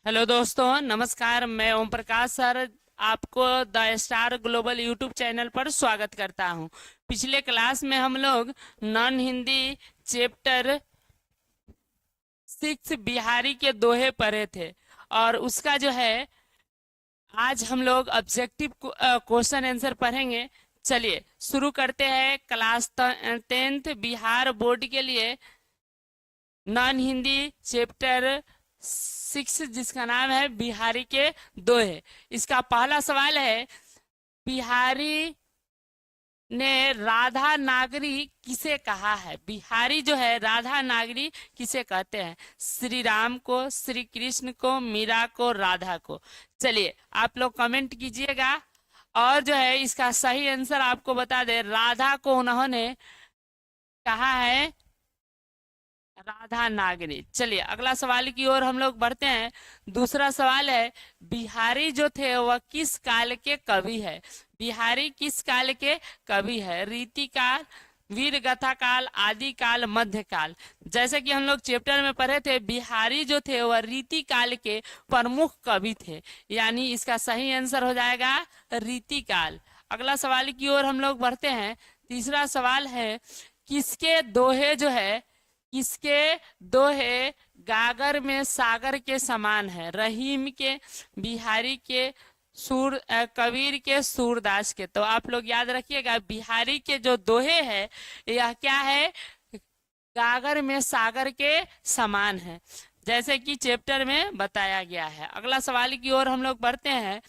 Hello दोस्तों, नमस्कार। मैं ओम प्रकाश सर आपको the star global YouTube channel पर स्वागत करता हूं। पिछले क्लास में हम लोग नॉन हिंदी चैप्टर 6 बिहारी के दोहे पढ़े थे और उसका जो है आज हम लोग ऑब्जेक्टिव क्वेश्चन आंसर पढ़ेंगे। चलिए शुरू करते हैं। क्लास 10th बिहार बोर्ड के लिए नॉन हिंदी चैप्टर 6 जिसका नाम है बिहारी के दोहे। इसका पहला सवाल है, बिहारी ने राधा नागरी किसे कहा है? बिहारी जो है राधा नागरी किसे कहते हैं? श्री राम को, श्री कृष्ण को, मीरा को, राधा को। चलिए आप लोग कमेंट कीजिएगा और जो है इसका सही आंसर आपको बता दे। राधा को उन्होंने कहा है राधा नागरी। चलिए अगला सवाल की ओर हम लोग बढ़ते हैं। दूसरा सवाल है, बिहारी जो थे वह किस काल के कवि है? बिहारी किस काल के कवि है? रीति काल, वीर गाथा काल, आदि काल, मध्य काल। जैसे कि हम लोग चैप्टर में पढ़े थे, बिहारी जो थे वह रीति काल के प्रमुख कवि थे, यानी इसका सही आंसर हो जाएगा रीति काल। अगला सवाल की ओर हम लोग बढ़ते हैं। तीसरा सवाल है, किसके दोहे जो है, किसके दोहे गागर में सागर के समान है? रहीम के, बिहारी के, कबीर के, सूरदास के। तो आप लोग याद रखिएगा, बिहारी के जो दोहे है यह क्या है? गागर में सागर के समान है, जैसे कि चैप्टर में बताया गया है। अगला सवाल की ओर हम लोग बढ़ते हैं।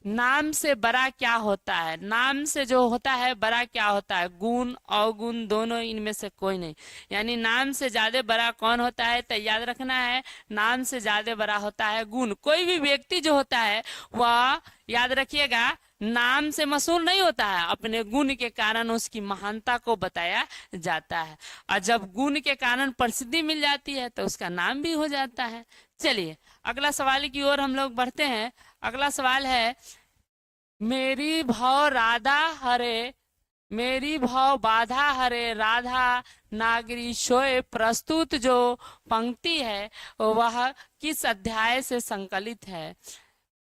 नाम से बड़ा क्या होता है? नाम से जो होता है बड़ा क्या होता है? गुण, अवगुण, दोनों, इनमें से कोई नहीं। यानी नाम से ज्यादा बड़ा कौन होता है? तो याद रखना है, नाम से ज्यादा बड़ा होता है गुण। कोई भी व्यक्ति जो होता है वह याद रखिएगा नाम से मशहूर नहीं होता है, अपने गुण के कारण उसकी महानता को बताया जाता है। और जब गुण के कारण प्रसिद्धि मिल जाती है तो उसका नाम भी हो जाता है। चलिए अगला सवाल की ओर हम लोग बढ़ते हैं। अगला सवाल है, मेरी भव राधा हरे, मेरी भव बाधा हरे राधा नागरी सोए। प्रस्तुत जो पंक्ति है वह किस अध्याय से संकलित है?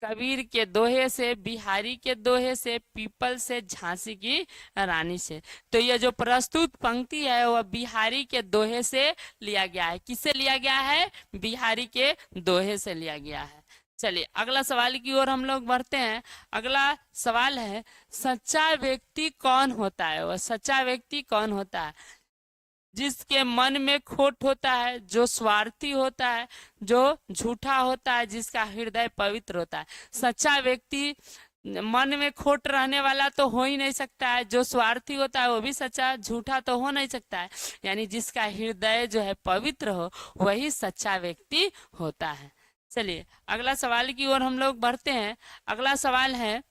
कबीर के दोहे से, बिहारी के दोहे से, पीपल से, झांसी की रानी से। तो यह जो प्रस्तुत पंक्ति है वह बिहारी के दोहे से लिया गया है। किससे लिया गया है? बिहारी के दोहे से लिया गया है। चलिए अगला सवाल की ओर हम लोग बढ़ते हैं। अगला सवाल है, सच्चा व्यक्ति कौन होता है? वह सच्चा व्यक्ति कौन होता है? जिसके मन में खोट होता है, जो स्वार्थी होता है, जो झूठा होता है, जिसका हृदय पवित्र होता है। सच्चा व्यक्ति मन में खोट रहने वाला तो हो ही नहीं सकता है, जो स्वार्थी होता है वो भी सच्चा, झूठा तो हो नहीं सकता है। यानी जिसका हृदय जो है पवित्र हो वही सच्चा व्यक्ति होता है। चलिए अगला सवाल की ओर हम लोग बढ़ते हैं। अगला सवाल है,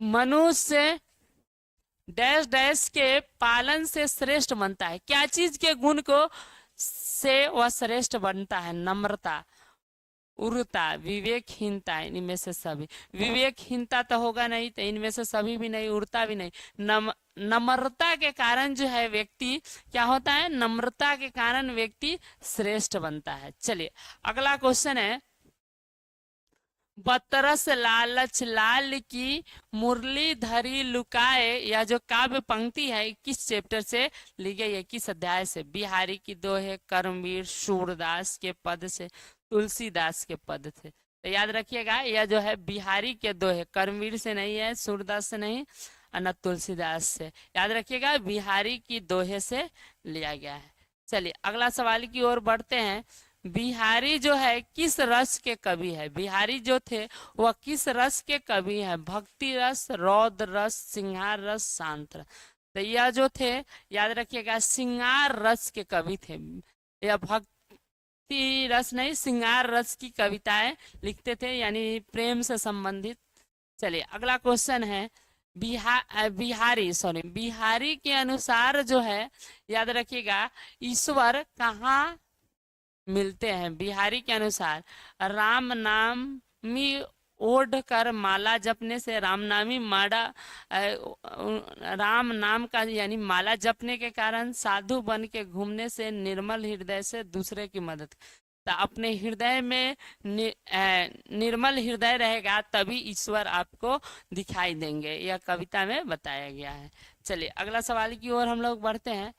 मनुष्य डैश डैश के पालन से श्रेष्ठ बनता है? क्या चीज के गुण को से वह श्रेष्ठ बनता है? नम्रता, उर्वरता, विवेकहीनता, इनमें से सभी। विवेकहीनता तो होगा नहीं, तो इनमें से सभी भी नहीं, उर्वरता भी नहीं। नम्रता के कारण जो है व्यक्ति क्या होता है? नम्रता के कारण व्यक्ति श्रेष्ठ बनता है। चलिए अगला क्वेश्चन है, बतरस लालच लाल की मुरली धरी लुकाए। यह जो काव्य पंक्ति है किस चैप्टर से ली गई है, किस अध्याय से? बिहारी की दोहे, कर्मवीर, सूरदास के पद से, तुलसीदास के पद से। तो याद रखिएगा यह जो है बिहारी के दोहे, कर्मवीर से नहीं है, सूरदास से नहीं और न तुलसीदास से। याद रखिएगा बिहारी की दोहे से लिया गया है। चलिए अगला सवाल की ओर बढ़ते हैं। बिहारी जो है किस रस के कवि है? बिहारी जो थे वह किस रस के कवि है? भक्ति रस, रौद्र रस, सिंगार रस, शांत रस। तो यह जो थे याद रखिएगा सिंगार रस के कवि थे। यह भक्ति रस नहीं, सिंगार रस की कविताएं लिखते थे, यानी प्रेम से संबंधित। चलिए अगला क्वेश्चन है, बिहारी के अनुसार जो है याद रखिएगा ईश्वर कहाँ मिलते हैं? बिहारी के अनुसार राम नामी ओढ़ कर माला जपने से, रामनामी माला, राम नाम का यानी माला जपने के कारण, साधु बन के घूमने से, निर्मल हृदय से, दूसरे की मदद। तो अपने हृदय में निर्मल हृदय रहेगा तभी ईश्वर आपको दिखाई देंगे, यह कविता में बताया गया है। चलिए अगला सवाल की ओर हम लोग बढ़ते हैं।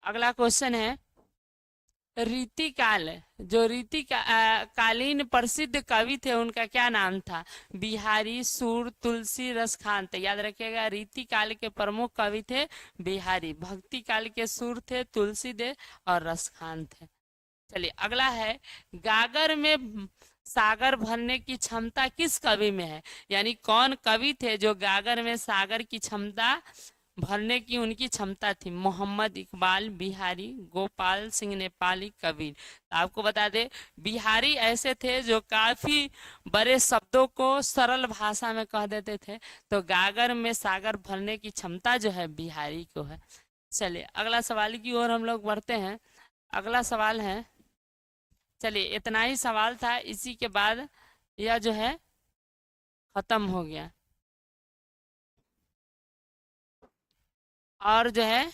अगला क्वेश्चन है, रीतिकाल, जो कालीन प्रसिद्ध कवि थे उनका क्या नाम था? बिहारी, सूर, तुलसी, रसखान। याद रखिएगा, रीतिकाल के प्रमुख कवि थे बिहारी, भक्ति काल के सूर थे तुलसीदेव और रसखान थे। चलिए अगला है, गागर में सागर भरने की क्षमता किस कवि में है? यानी कौन कवि थे जो गागर में सागर की क्षमता भरने की उनकी क्षमता थी? मोहम्मद इकबाल, बिहारी, गोपाल सिंह नेपाली, कबीर। आपको बता दे, बिहारी ऐसे थे जो काफी बड़े शब्दों को सरल भाषा में कह देते थे, तो गागर में सागर भरने की क्षमता जो है बिहारी को है। चलिए अगला सवाल की ओर हम लोग बढ़ते हैं। अगला सवाल है, चलिए इतना ही सवाल था, इसी के बाद यह जो है खत्म हो गया और जो है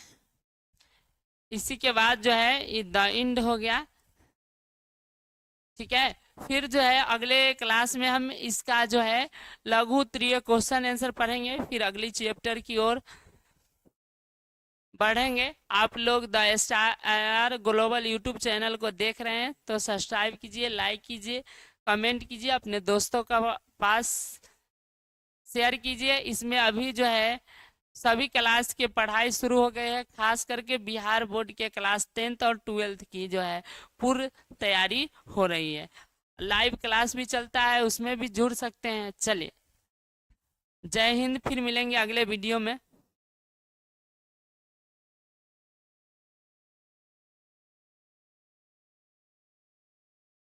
इसी के बाद जो है द इंड हो गया। ठीक है, फिर जो है अगले क्लास में हम इसका जो है लघु उत्तरीय क्वेश्चन आंसर पढ़ेंगे, फिर अगली चैप्टर की ओर बढ़ेंगे। आप लोग the star global YouTube channel को देख रहे हैं तो सब्सक्राइब कीजिए, लाइक कीजिए, कमेंट कीजिए, अपने दोस्तों का पास शेयर कीजिए। इसमें अभी जो है सभी क्लास की पढ़ाई शुरू हो गई है, खास करके बिहार बोर्ड के क्लास 10th और 12th की जो है पूर्ण तैयारी हो रही है। लाइव क्लास भी चलता है, उसमें भी जुड़ सकते हैं। चलिए जय हिंद, फिर मिलेंगे अगले वीडियो में।